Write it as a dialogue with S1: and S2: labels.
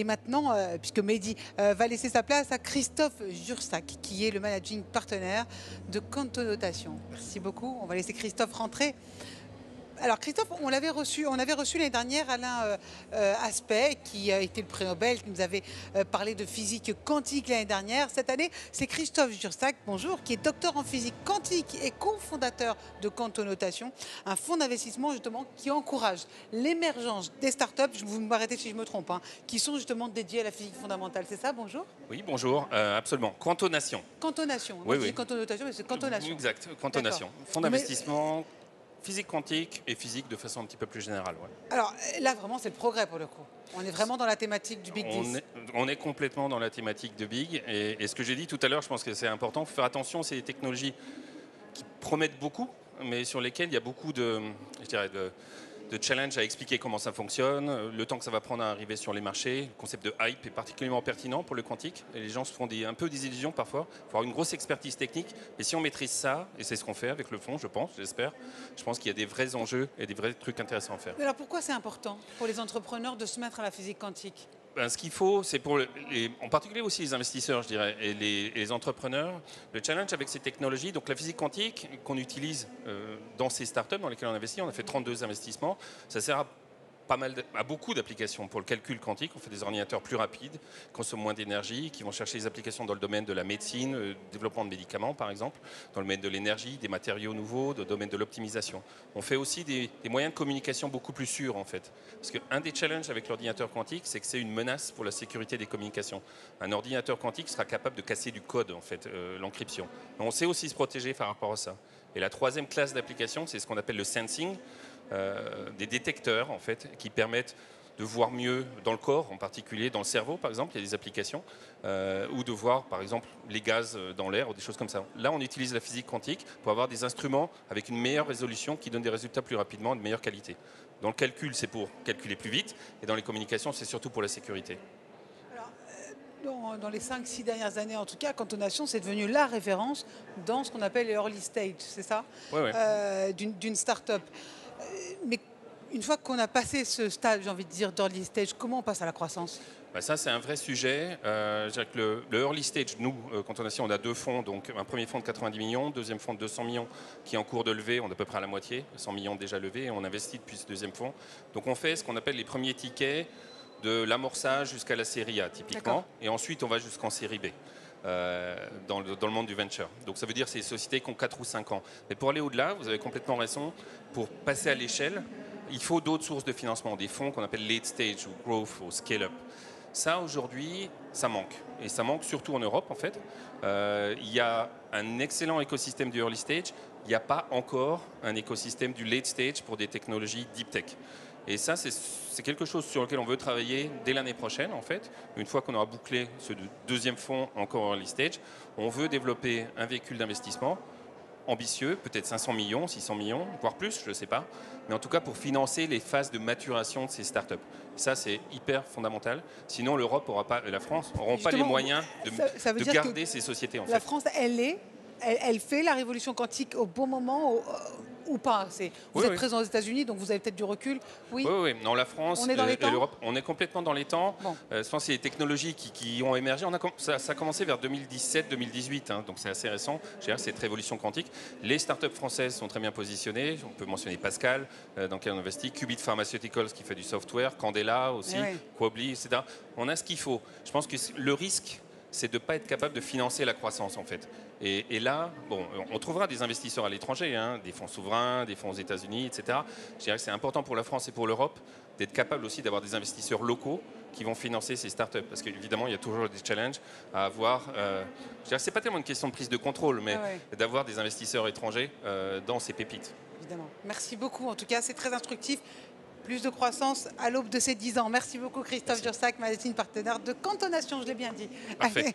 S1: Et maintenant, puisque Mehdi va laisser sa place à Christophe Jursac, qui est le managing partenaire de Cantonotation. Merci beaucoup. On va laisser Christophe rentrer. Alors Christophe, on avait reçu l'année dernière Alain Aspect, qui a été le prix Nobel, qui nous avait parlé de physique quantique l'année dernière. Cette année, c'est Christophe Jursac, bonjour, qui est docteur en physique quantique et cofondateur de Cantonotation, un fonds d'investissement justement qui encourage l'émergence des startups, vous m'arrêtez si je me trompe, hein, qui sont justement dédiées à la physique fondamentale. C'est ça, bonjour?
S2: Oui, bonjour, absolument. Cantonation.
S1: Cantonation.
S2: Oui,
S1: moi, je
S2: oui.
S1: dis Cantonotation, mais c'est Cantonation.
S2: Exact, Cantonation. Fonds d'investissement, physique quantique et physique de façon un petit peu plus générale. Ouais.
S1: Alors là, vraiment, c'est le progrès pour le coup. On est vraiment dans la thématique du Big 10.
S2: On est complètement dans la thématique de Big. Et ce que j'ai dit tout à l'heure, je pense que c'est important. Il faut faire attention, c'est des technologies qui promettent beaucoup, mais sur lesquelles il y a beaucoup de challenge à expliquer comment ça fonctionne, le temps que ça va prendre à arriver sur les marchés. Le concept de hype est particulièrement pertinent pour le quantique. Et les gens se font un peu des illusions parfois. Il faut avoir une grosse expertise technique. Et si on maîtrise ça, et c'est ce qu'on fait avec le fonds, je pense, j'espère, je pense qu'il y a des vrais enjeux et des vrais trucs intéressants à faire.
S1: Mais alors pourquoi c'est important pour les entrepreneurs de se mettre à la physique quantique?
S2: Ce qu'il faut, c'est pour, en particulier aussi les investisseurs, je dirais, et les entrepreneurs, le challenge avec ces technologies, donc la physique quantique qu'on utilise dans ces startups dans lesquelles on investit, on a fait 32 investissements, ça sert à beaucoup d'applications pour le calcul quantique. On fait des ordinateurs plus rapides, consomment moins d'énergie, qui vont chercher des applications dans le domaine de la médecine, développement de médicaments par exemple, dans le domaine de l'énergie, des matériaux nouveaux, dans le domaine de l'optimisation. On fait aussi des moyens de communication beaucoup plus sûrs en fait. Parce qu'un des challenges avec l'ordinateur quantique, c'est que c'est une menace pour la sécurité des communications. Un ordinateur quantique sera capable de casser du code en fait, l'encryption. On sait aussi se protéger par rapport à ça. Et la troisième classe d'application, c'est ce qu'on appelle le sensing, des détecteurs en fait, qui permettent de voir mieux dans le corps, en particulier dans le cerveau par exemple, il y a des applications, ou de voir par exemple les gaz dans l'air ou des choses comme ça. Là on utilise la physique quantique pour avoir des instruments avec une meilleure résolution qui donnent des résultats plus rapidement, de meilleure qualité. Dans le calcul c'est pour calculer plus vite, et dans les communications c'est surtout pour la sécurité.
S1: Dans les 5-6 dernières années, en tout cas, Cantonation, c'est devenu la référence dans ce qu'on appelle les early stage, c'est ça?
S2: Oui, oui.
S1: D'une start-up. Mais une fois qu'on a passé ce stade, j'ai envie de dire, d'early stage, comment on passe à la croissance?
S2: Ça, c'est un vrai sujet. Je dirais que le early stage, nous, Cantonation, on a deux fonds. Donc, un premier fonds de 90 millions, deuxième fonds de 200 millions qui est en cours de levée. On est à peu près à la moitié, 100 millions déjà levés. Et on investit depuis ce deuxième fonds. Donc, on fait ce qu'on appelle les premiers tickets de l'amorçage jusqu'à la série A, typiquement. Et ensuite, on va jusqu'en série B. Dans le monde du venture. Donc ça veut dire que c'est des sociétés qui ont 4 ou 5 ans. Mais pour aller au-delà, vous avez complètement raison, pour passer à l'échelle, il faut d'autres sources de financement, des fonds qu'on appelle late stage ou growth ou scale-up. Ça, aujourd'hui, ça manque. Et ça manque surtout en Europe, en fait. Il y a un excellent écosystème du early stage. Il n'y a pas encore un écosystème du late stage pour des technologies deep tech. Et ça, c'est quelque chose sur lequel on veut travailler dès l'année prochaine, en fait. Une fois qu'on aura bouclé ce deuxième fonds encore early stage, on veut développer un véhicule d'investissement ambitieux, peut-être 500 millions, 600 millions, voire plus, je ne sais pas. Mais en tout cas, pour financer les phases de maturation de ces startups. Ça, c'est hyper fondamental. Sinon, l'Europe aura pas, et la France n'auront pas les moyens de garder ces sociétés. En fait.
S1: La France, elle fait la révolution quantique au bon moment ou pas? Vous êtes présent aux États-Unis, donc vous avez peut-être du recul. Oui.
S2: Oui. Non, la France et l'Europe, on est complètement dans les temps. Bon. Je pense que c'est les technologies qui ont émergé. Ça a commencé vers 2017-2018, hein, donc c'est assez récent. Cette révolution quantique. Les startups françaises sont très bien positionnées. On peut mentionner Pascal, dans lequel on investit, Qubit Pharmaceuticals qui fait du software, Candela aussi, Quobly, etc. On a ce qu'il faut. Je pense que le risque, c'est de ne pas être capable de financer la croissance, en fait. Et là, bon, on trouvera des investisseurs à l'étranger, hein, des fonds souverains, des fonds aux États-Unis, etc. Je dirais que c'est important pour la France et pour l'Europe d'être capable aussi d'avoir des investisseurs locaux qui vont financer ces startups. Parce qu'évidemment, il y a toujours des challenges à avoir. C'est pas tellement une question de prise de contrôle, mais d'avoir des investisseurs étrangers dans ces pépites.
S1: Évidemment. Merci beaucoup. En tout cas, c'est très instructif. Plus de croissance à l'aube de ces 10 ans. Merci beaucoup Christophe Jursac, magazine partenaire de Cantonation, je l'ai bien dit.
S2: Parfait.